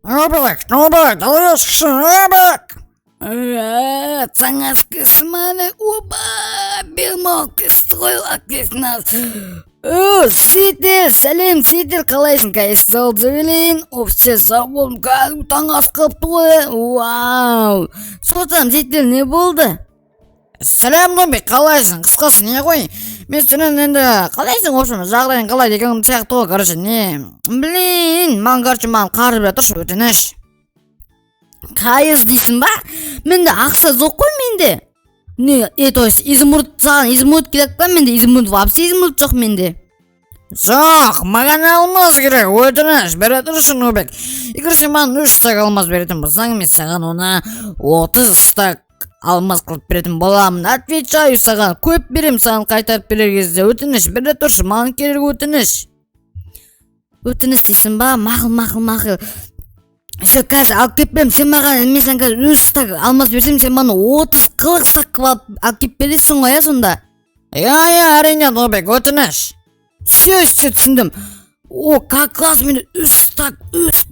Нобек, алышкышы, нобек. Цаңаскы сманы оба, белмок строй лакеснас. Ситер, сәлем Ситер, қалайсың? Кайсыз ал жевелейін? Все сау болдым, кәдімгі таң асқап тұғы. Вау! Сотам, Ситер, не болды? Сәлем Нобек, қалайсың? Қысқасы не ғой? Мен сенен енді қалайсың общем, жағдайың қалай деген сияқты ғой, короче, не? Блин, маған қарыз бер тұршы, өтініш. Қайыз дейсің ба? Менде ақша жоқ қой менде. Не, то есть изумруд саған изумруд керек па? Менде изумруд вообще изумруд жоқ менде. Жоқ, маған алмаз керек, өтініш бере тұршы Нобек. Егер сен маған 3 стак алмаз беретін болсаң, мен саған оны 30 стак алмаз қылып беретін боламын. Отвечаю саған, көп берем саған қайтарып берер кезде. Өтініш бере тұршы, маған керек өтініш. Өтініш дейсің ба? Мақыл. Все, қазір алып кеп берем, сен маған, мен саған қазір 3 стак алмаз берсем, сен маған 30-40 стак алып кеп бересің ғой, сонда? Я, әрине Нобек, өтініш. Все, түсіндім. О, как класс, мен 3 стак, 3,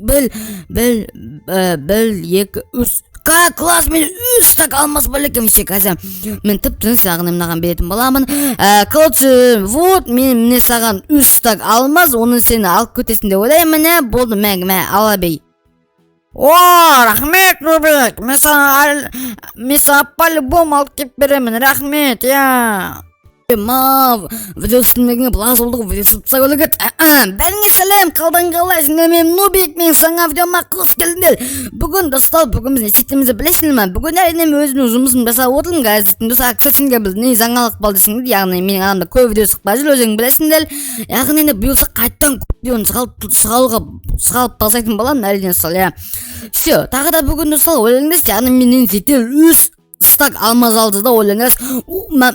как класс, мен 3 стак алмаз бәлекем, все, қазір. Мен тіптін саған емнаған беретін боламын. Короче, вот, мен саған 3 стак алмаз, оны сені алып көтесін деп ойлаймын, болды, мәңгіме, ала бей. О, рахмет Нобек, мен саған по-любому алып кеп беремін, рахмет, я. Мав, видео түсірмегенге бұлақ жолдығы видео түсіріпса көлігіт. Бәріңе сәлем, қалдан қалайсың, мен Нобек, мен саңа видеома қос келдіңдер. Бүгін достал, бүгін біз не істейтімізді білесіңдер ма? Бүгін әрінен өзімнің жұмысын жасап отырмын, газеттің доса, кісісінге біз не жаңалық балдысыңдар, яғни менің адамда көп видео шықпай жүр, өзің білесіңдер. Яғни енді бұйылса қайттан көп видеоны шығалып тасайтын боламын, әрінен сол, я. Все, тағы да бүгін достал, ойлаңыз, яғни менен жетел стак алмаз алды да, ойлаңыз,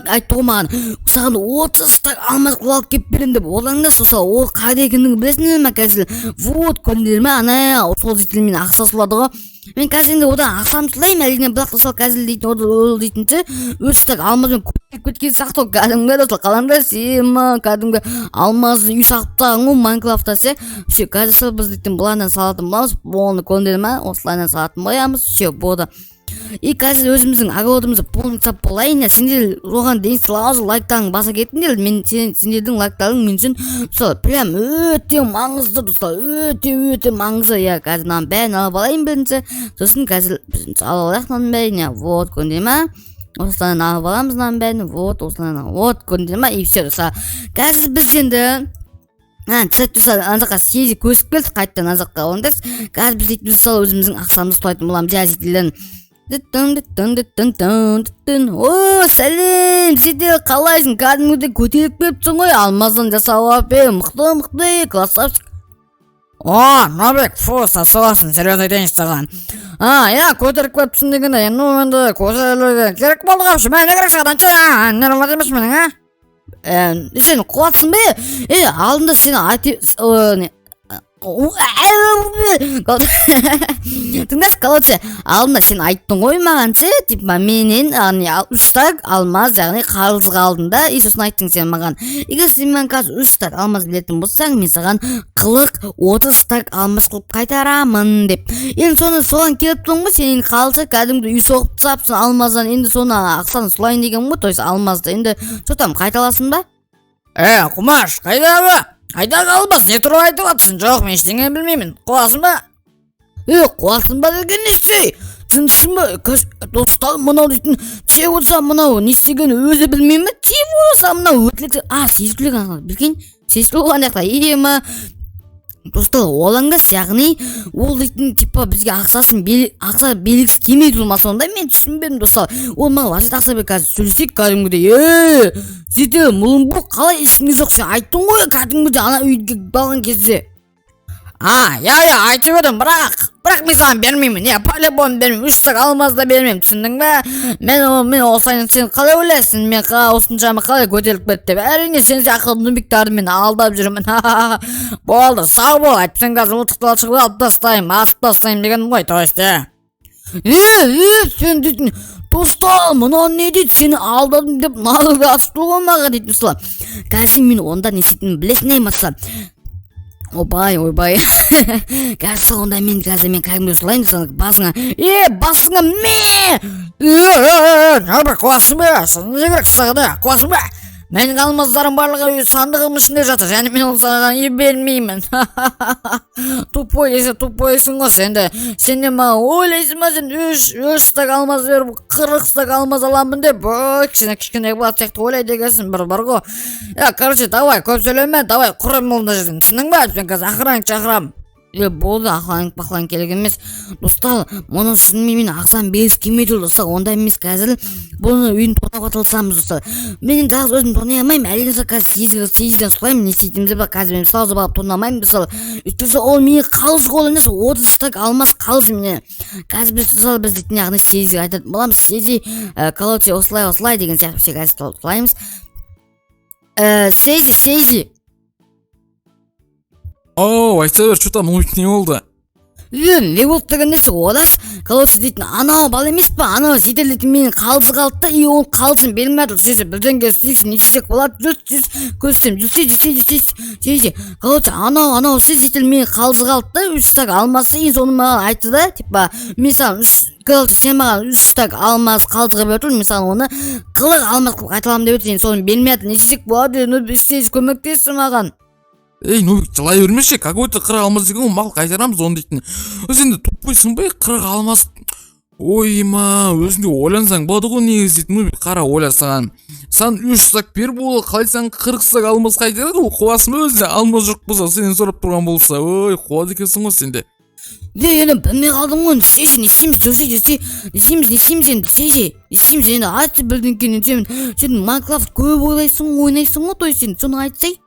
айтты маған, саған 30 стак алмаз құлалып кеп берем деп, ойлаңыз, ол қайда екендігін білесіңдер ме қазір? Вот, көрдіңдер ме, ана, сол жетелмен ақша сулады ғой. Мен қазір енді одан ақшам сулаймын, әрине, бірақ сол қазір дейтін, ол дейтінті, 3 стак алмазбен көткен сақты, кәдімгі сол қалаңдар, сема, кәдімгі алмазды үй сақтағың ғой, Майнкрафтта се. Все, қазір сол біз дейтін бұлардан салатын боламыз, оны көрдіңдер ме, осылайдан салатын боямыз, все, болды. И қазір өзіміздің огородымызды полнықтап болайын, сендер оған дейін сразу лайктарың баса кетіңдер, мен сендердің лайктарың мен үшін прям өте маңызды, өте маңызды. Я қазір мынаны бәрін алып алайын бірінші, сосын қазір біз алып алайық мынаның бәрін, вот, көрдіңдер ме? Осылайдан алып аламыз мынаның бәрін, вот, осылайдан, вот, көрдіңдер ме? И все, қазір біз енді ана жаққа Шейзи көсіп келді, қайттан ана жаққа олыңдас. Қазір біз дейтін өзіміздің ақшамызды ұстайтын боламыз, жазетілден. О, сәлем, Ситер, қалайсың? Кәдімгідей көтеріп беріпсің ғой, алмаздан жасап бер, мықты, классавчик. О, Нобек, фу, сасыласың, серьезно айтайын саған. Я көтеріп беріпсің дегенде, енді көтерілуге керек болды қапшы, мен не керек саған, не рұлат емес менің, Сен қуатсың бе? Алдында сені тыңдас, короче, алдында сен айттың ғой маған ше, типа менен 3 стак алмаз, яғни қарызға алдың да, и сосын айттың сен маған, егер сен маған қазір 3 стак алмаз білетін болсаң, мен саған 40-30 стак алмаз қылып қайтарамын деп. Енді соған келіп тұрмын ғой, сен қалса кәдімгі үй соғып тапсың алмаздан, енді соны ақшаны сулайын деген ғой, то есть алмазды енді сотам қайталасын ба? Құмаш, қайда қалбас, не тұрып айтып атсың? Жоқ, мен ештеңе білмеймін, қуасың ба? Қуасың ба деген несі? Түсінсің ба? Достал, мынау дейтін, те болса мынау не істеген өзі білмеймін, те болса мынау өтілік, сезілік білген, сезілік оған яқта, достал, олаңдас, яғни ол дейтін, типа, бізге ақша белгісі кемей тұрмасы онда, мен түсінбедім, достал. Ол маған васет ақша бе қазір сөйлесек кәдімгідей, Ситер, мұлым бұл қалай ешкіңе жоқ, сен айттың ғой кәдімгідей ана үйге балған кезде. Я айтып едім, бірақ мен саған бермеймін, по-любому бермеймін, 3 стак алмазда бермеймін, түсіндің бе? Мен осылайын, сен қалай ойлайсың, мен осыншама қалай көтеріліп кетті деп, әрине сен сияқты нубиктарды мен алдап жүрмін. Болды, сау бол, айтпасаң қазір ұлтықтал шығып алып тастайым, асып тастайым деген ғой, то есть, сен дейтін, достал, мынау не дейді, сені алдадым деп нағылға асып тұр ғой маған дейтін, қазір мен онда не істейтінін білесің аймаса. ойбай қазір онда мен кәдімгі осылайын мысалы басыңа Набір қуасың ба? Саған не керек сағыда? Қуасың ба? Менің алмаздарым барлығы сандығым ішінде жатыр, және мен ол саған бермеймін. Тупойсың ғой сенде. Сен де маған ойлайсың ба, сен 3 стак алмаз беріп 40 стак алмаз аламын деп, кішкене болады сияқты ойлайды екенсің, бар ғой. Короче, давай, көп сөйлеме, давай, құрым молында жерден. Түсінің ба? Мен қазір ақыран шақырам. болды ақылаң керек емес достар, мұны шынымен мен ақсан беріс келмейді достар, онда емес қазір бұны үйін тонауға тырысамыз достар. Мен қазір өзім тонай алмаймын, әрине қазір Шейзиден сұраймын, не істейтінімді бар, қазір мен сразу барып тонамаймын мысалы. Өйткені ол менің қалыс қол емес, 30 стак алмас қалыс міне. Қазір біз дейтін яғни Шейзиге айтады, балам Шейзи, короче осылай деген сияқты все қазір талаймыз. Шейзи. Айта бер, что там, не болды? Не болды деген несі, олас, короче дейтін, анау бал емес па, анау жедел дейтін менің қалдысы қалды, и ол қалдысын бермеді, сөйсе бірдеңге істейсің, не істесек болады, жүз көрсем, жүз, короче, анау сіз жедел менің қалдысы қалды, 3 стак алмасы, и соны маған айтты да, типа, мысалы, короче, сен маған 3 стак алмас қалдыға берді, мысалы, оны қылық алмас қылып қайталамын деп өтті, соны бермеді, не істесек болады, істейсіз көмектесі маған. Нубик, жылай бермеші, какой-то 40 алмаз деген мал қайтарамыз оны дейтін. Сен тупойсың ба, 40 алмаз. Ойма, өзіңде ойлансаң болады ғой негізі дейтін. Нубик, қара ойласаған. Сан 3 стак бер бол, қалайсаң 40 стак алмаз қайтарады, ол қуасың өзі алмаз жоқ болса, сенен сұрап тұрған болса. Қуады екенсің ғой сенде. Енді білмей қалдым ғой, не істейміз енді айтшы білден сен Майнкрафт көп ойнайсың ғой, той сен соны айтсай.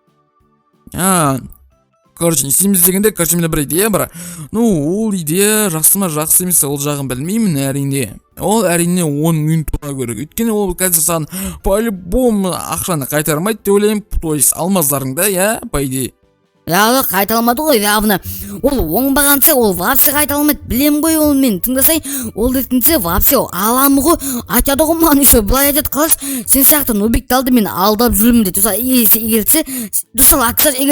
Короче, не істейміз дегенде, короче, менде бір идея бар. Ол идея жақсы ма жақсы емес, ол жағын білмеймін әрине. Ол әрине оның үйін тура керек. Өйткені ол қазір саған по-любому ақшаны қайтармайды деп ойлаймын, то есть алмаздарыңда, по идее. Яғы қайталмады ғой, явно. Ол оңбағанша, ол вообще қайталмайды, білем ғой ол мен. Тыңдасай, ол дейтінше вообще аламы ғой, айтады ғой маған еще былай айтады қалас. Сен сияқты Нубикті алды мен алдап жүрмін дейді. Егерсе, егер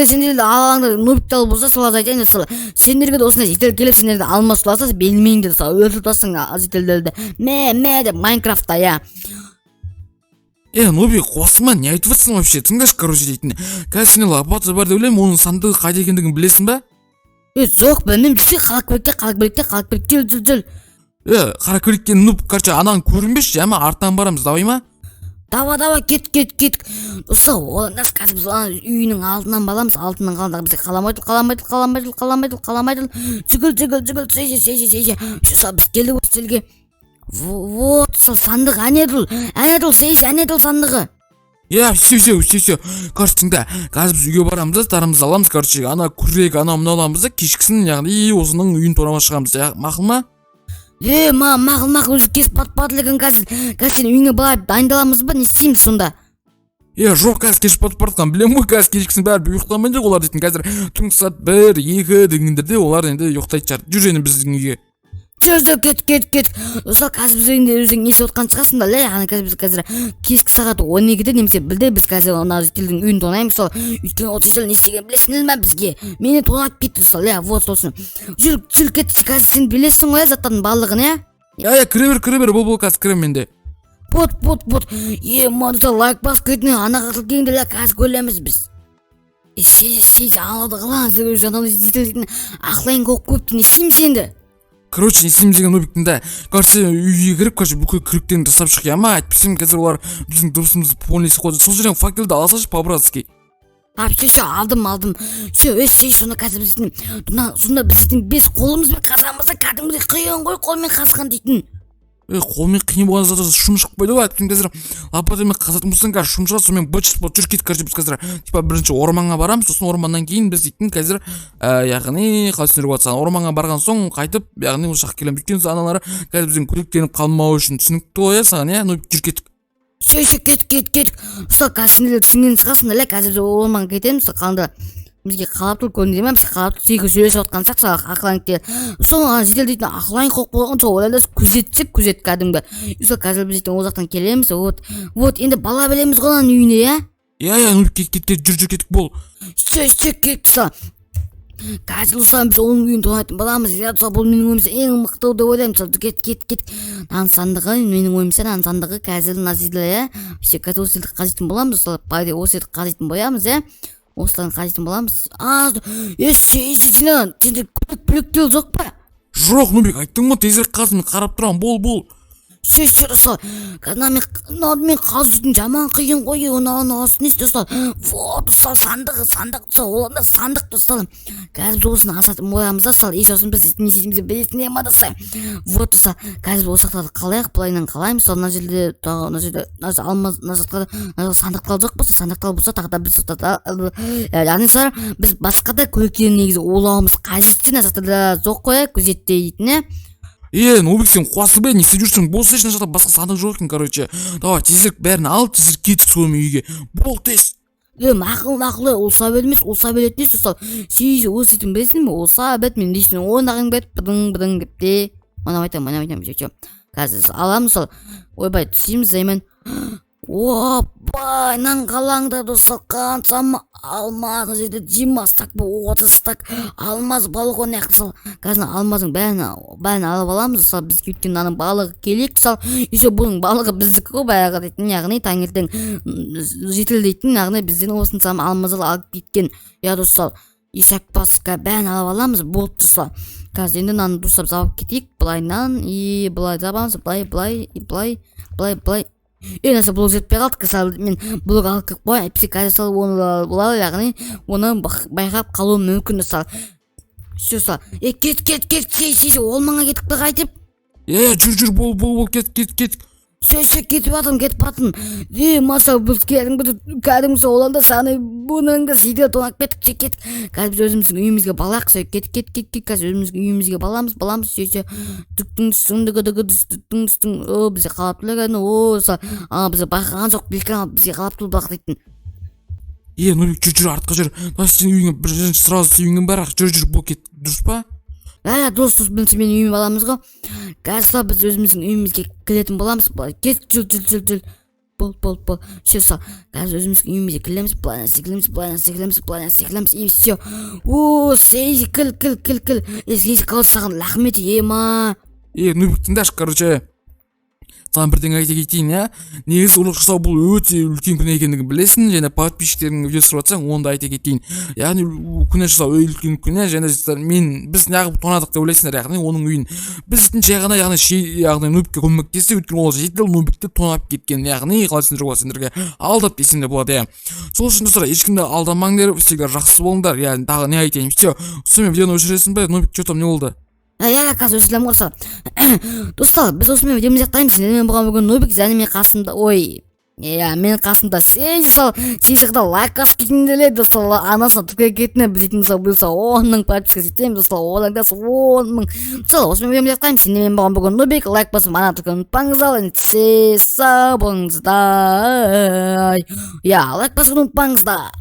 сендерді алаңда Нубикті алып болса, солаз айтайын, сендерге де осындай жетел келіп, сендерді алмас тұраса, белмейін дейді, өлтіріп тастың жетелдерді. Деп Майнкрафтта, Нубик, қуасың не айтып жатсың вообще? Тыңдашы, короче дейтін. Қазір сенде лопата бар деп ойлаймын, оның сандығы қайда екендігін білесің ба? Жоқ, білмеймін, жүрсе қалақ жел. Қара көйлекке нуб, короче, анаған көрінбеші, артынан барамыз, давай ма? Давай, кет. Осы, оландас қазір біз үйінің алдынан баламыз, алтынан қалды, бізге қаламайды. Жүгіл, Шейзи. Біз келді осы телге. Вот, сандық, әнеділ, Шейзи, әнеділ сандығы. Все. Короче, тыңда, қазір біз үйге барамыз, тарымыз аламыз, короче, ана күрек, мына аламыз да, кешкісін, яғни осының үйін торамға шығамыз, мақыл ма? Мақыл, өзі кес пат-патлығын қазір үйіңе былай дайындаламыз ба, не істейміз сонда? Жоқ, қазір кеш пат-патқан, білем ғой, қазір кешкісін бәрі ұйықтамайды олар дейтін, қазір түнгі сағат 1-2 дегендерде олар енді ұйықтайды шығар, жүр енді біздің үйге. Кет. Осал қазір біз енді өзің есі отқан шығасың да, қазір кешкі сағат 12-де немесе білді біз қазір ана жетелдің үйін тонаймыз, өйткені ол жетел не істеген білесіңіз ма бізге? Мені тонап кетті, вот сосын. Жүр кет, қазір сен білесің ғой заттардың барлығын, кіре бер, бұл қазір кірем менде. Бот. Мадыса лайк бас кетіне, ана қатыл кеңді қазір көйлеміз біз. Шейзи алады қалан, жетелдің ақлайын көпті, не істейміз енді? Короче, не істейміз деген Нубиктің да. Короче, үйге кіріп, бүкіл күректерін жасап шық, айтпесем қазір олар біздің дұрысымызды полнесі қойды. Сол жерден факелді аласашы по-братски. Все, алдым. Шей, сонда қазір сонда біз 5 қолымызбен қазамызда кәдімгідей қиын ғой қолмен қазған дейтін. Қолмен қиын болған заты шум шығыпайды ғой, әйткім қазір лопатамен қазатын болсаң қазір шум шығады, сонымен жүр кет, біз қазір бірінші орманға барамыз, сосын орманнан кейін біз дейтін қазір яғни қалай түсіндіріп жатсам, орманға барған соң қайтып, яғни ол жаққа келеміз, өйткені аналары қазір біздің күректеніп қалмау үшін түсінікті ғой саған, жүр кеттік. Кет. Сол қазір сендер түсінген шығасың, қазір орманға кетеміз, қалында бізге қалап тұр көрінді ме, біз қалап тұр сегіз сөйлесіп отқан сақса ақылайынке. Сол жетел дейтін ақылайын қоқ болған, сол ойландас күзет кәдімгі. Сол қазір біз дейтін ол жақтан келеміз, вот, енді бала білеміз ғолан үйіне, кет, жүр кеттік бол. Кет, сол. қазір достар біз оның үйін тонайтын боламыз. иә достар, бұл менің ойымша ең мықты деп ойлаймын. Кет нан сандығы, менің ойымша нан сандығы қазір мына жерде иә все қазір осы жерді қазитын боламыз. Байды осы жерді қазитын боямыз иә, осыларын қазитын боламыз. Шейзи, сенде күліктел жоқ па? Жоқ, Нубик, айттың ба, тезірек қазын, қарап тұрам, бол. Достар, қазір мен қазитын жаман қиын ғой, оны не достар. Вот достар, сандық оларда сандық достар. Қазір осыны асатын боямыз достар. Сосын біз не істейтінімізді білесіңдер ма достар? Вот достар, қазір осы жақтарды қалайық, былайынан қалаймыз. Мына жерде алмаз, мына жақта сандықтар жоқ болса, тағы да біз яғни сар біз басқа да көліктерін негізі олауымыз қажет мына жақтарда жоқ қой, күзеттейтін Нубик, сен қуасы бе, не істеп жүрсің? Болса ешін жақта басқа сандық жоқ екен, короче. Давай, тезірек бәрін ал, тезірек кетік соғым үйге. Бол, тез. Мақыл, ол сабет емес, ол сабет не істесал? Шейзи, ол сөйтін білесің бе? Ол сабет, мен дейсің, ондағың бет, быдың депте. Мана айтам, қазір аламыз ал. Ойбай, түсейміз, займен. Опа, нан қалаңда достар, қансам алмаз, жерде 20 стак, 30 стак алмаз балық ойнақ сал. Қазір алмазың бәрін алып аламыз, сал біз кеткен наның балығы келек сал. Еще бұның балығы біздікі ғой баяғы дейтін, яғни таңертең жетілдейтін, яғни бізден осын сам алмазыл алып кеткен. Я достар, ешак басқа бәрін алып аламыз, болды достар. Қазір енді наны достар забап кетейік, былайнан, былай забамыз, былай. Нәрсе блог жетпей қалды, қазір мен блог алып қой, әйтпесе қазір сал оны болады, яғни оны байқап қалуы мүмкін достар. Сөзсал, кет, ол маңа кетіп қайтып. Жүр, бол, кет. Сөз кетіп атым. Масал біз кәдімгі оланда саны бұныңды сүйде тонақ беттік кет. Қазір біз өзіміздің үйімізге балақ, кет. Қазір өзіміздің үйімізге баламыз, сөз түктің, бізде қалаптылы бізде байқаған жоқ, білкен бізде қалаптылы бақ дейтін. Нубик, жүр, артқа жүр. Сен үйіңе бір сразу үйіңен бірақ, жүр, бұл кет, дұрыс па? Дос, білсе мен үйім аламыз ғой. Қазір біз өзіміздің үйімізге кілетін боламыз. Кет, жүл. Бол. Сөз, қазір өзіміздің үйімізге кілеміз, плана секілеміз, и все. Шейзи, кіл. Шейзи, қалыс саған лахмет, ема. Нубик, тыңдашы, короче. Саған бірден айта кетейін, негізі ұрлық жасау бұл өте үлкен күнә екендігін білесің, және подписчиктердің видео сұрап жатсаң, оны да айта кетейін. Яғни күнә жасау үлкен күнә, және біз неғып тонадық деп ойлайсыңдар, яғни оның үйін біздің жай ғана яғни Нубикке көмектесті, өйткені ол жетіл Нубикті тонап кеткен, яғни қалайсыңдар жоқ сендерге алдап десем де болады. Сол үшін достар, ешкімді алдамаңдар, всегда жақсы болыңдар. Яғни тағы не айтайын, все. Сонымен видеоны өшіресің бе? Нубик, что там не болды? Қазір өсілем қорса. Достар, біз осымен видеомыз аяқтаймыз. Мен бұған бүгін Нубик, және мен қасымда, мен қасымда Шейзи лайк қасып кетінділер, достар, анасына түкке кетіне білетін бұлса 10 мың подписка жетеміз, достар, олаңдасы 10 мың. Осымен видеомыз аяқтаймыз. Мен бұған бүгін Нубик, лайк басып, ана түкке ұмытпаңыздар, сау болыңыздар. Лайк басып ұмытпаңыздар.